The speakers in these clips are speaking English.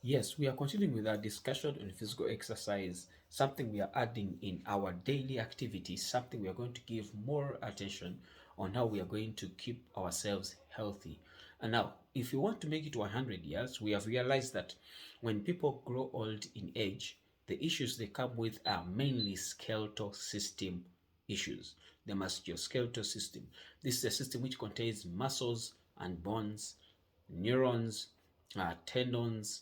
Yes, we are continuing with our discussion on physical exercise, something we are adding in our daily activities, something we are going to give more attention on how we are going to keep ourselves healthy. And now, if you want to make it to 100 years, we have realized that when people grow old in age, the issues they come with are mainly skeletal system issues. The musculoskeletal system. This is a system which contains muscles and bones, neurons, tendons,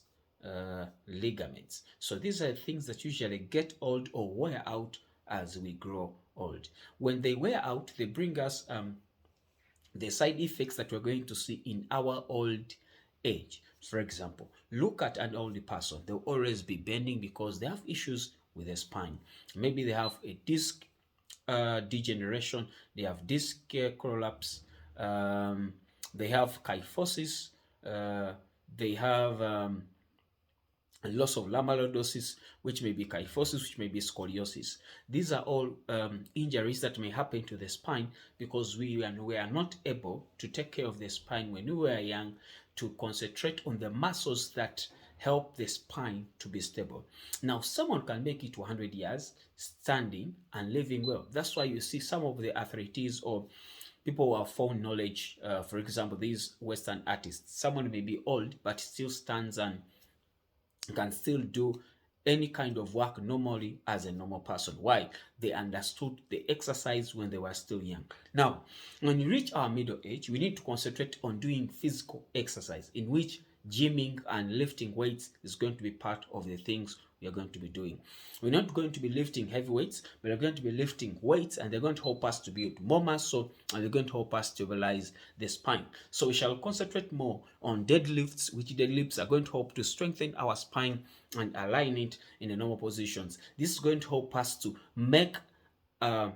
ligaments. So these are things that usually get old or wear out as we grow old. When they wear out, they bring us the side effects that we're going to see in our old age. For example, look at an older person. They'll always be bending because they have issues with their spine. Maybe they have a disc degeneration, they have disc prolapse, they have kyphosis, uh, they have loss of lomatosis, which may be kyphosis, which may be scoliosis. These are all injuries that may happen to the spine because we are not able to take care of the spine when we were young, to concentrate on the muscles that help the spine to be stable. Now, someone can make it to 100 years standing and living well. That's why you see some of the athletes or people who have found knowledge, for example, these Western artists, someone may be old but still stands and can still do any kind of work normally as a normal person. Why? They understood the exercise when they were still young. Now, when you reach our middle age, we need to concentrate on doing physical exercise, in which gymming and lifting weights is going to be part of the things we are going to be doing. We're not going to be lifting heavy weights, but we're going to be lifting weights, and they're going to help us to build more muscle, and they're going to help us stabilize the spine. So we shall concentrate more on deadlifts, which deadlifts are going to help to strengthen our spine and align it in the normal positions. This is going to help us to make uh,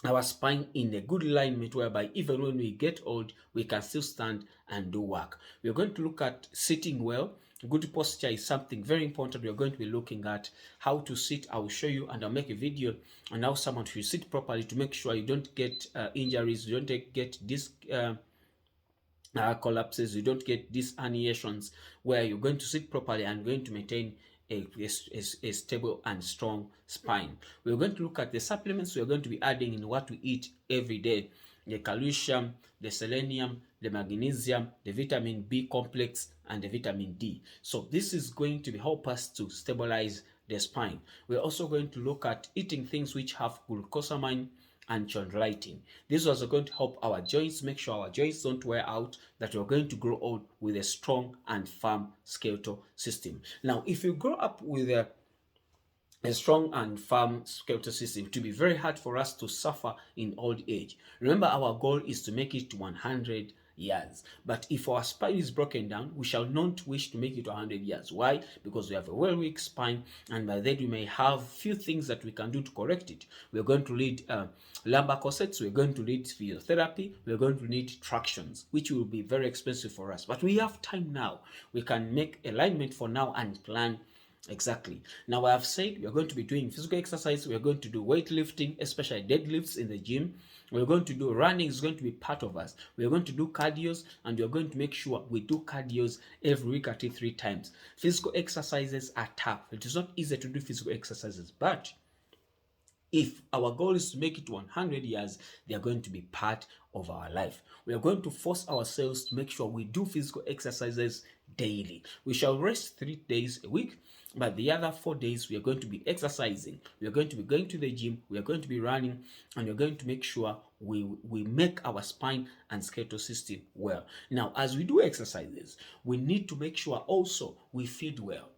our spine in a good alignment, whereby even when we get old, we can still stand and do work. We're going to look at sitting well. Good posture is something very important. We're going to be looking at how to sit. I will show you, and I'll make a video on how someone should sit properly to make sure you don't get injuries, you don't get disc collapses, you don't get these herniations, where you're going to sit properly and going to maintain a stable and strong spine. We're going to look at the supplements we're going to be adding in what we eat every day: the calcium, the selenium, the magnesium, the vitamin B complex, and the vitamin D. So this is going to help us to stabilize the spine. We're also going to look at eating things which have glucosamine and chondroitin. This was going to help our joints, make sure our joints don't wear out, that you're going to grow old with a strong and firm skeletal system. Now, if you grow up with a strong and firm skeletal system, it will be very hard for us to suffer in old age. Remember, our goal is to make it to 100 years. But if our spine is broken down, we shall not wish to make it to 100 years. Why? Because we have a well-weak spine, and by then we may have few things that we can do to correct it. We're going to need lumbar corsets, we're going to need physiotherapy, we're going to need tractions, which will be very expensive for us. But we have time now. We can make alignment for now and plan. Exactly. Now, I have said we are going to be doing physical exercise. We are going to do weightlifting, especially deadlifts in the gym. We're going to do running, is going to be part of us. We are going to do cardios, and we are going to make sure we do cardios every week at least 3 times. Physical exercises are tough. It is not easy to do physical exercises, but if our goal is to make it to 100 years, they are going to be part of our life. We are going to force ourselves to make sure we do physical exercises daily. We shall rest 3 days a week, but the other 4 days we are going to be exercising. We are going to be going to the gym, we are going to be running, and we are going to make sure we make our spine and skeletal system well. Now, as we do exercises, we need to make sure also we feed well.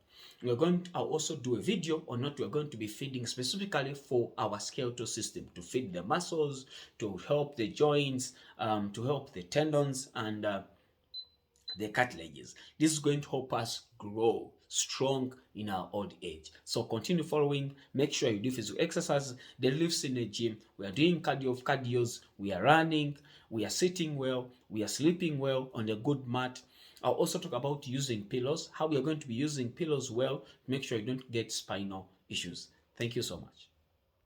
I'll also do a video on what we're going to be feeding specifically for our skeletal system, to feed the muscles, to help the joints, to help the tendons, and the cartilages. This is going to help us grow strong in our old age. So continue following. Make sure you do physical exercise, deadlifts in the gym. We are doing cardios. We are running. We are sitting well. We are sleeping well on a good mat. I'll also talk about using pillows, how we are going to be using pillows well to make sure you don't get spinal issues. Thank you so much.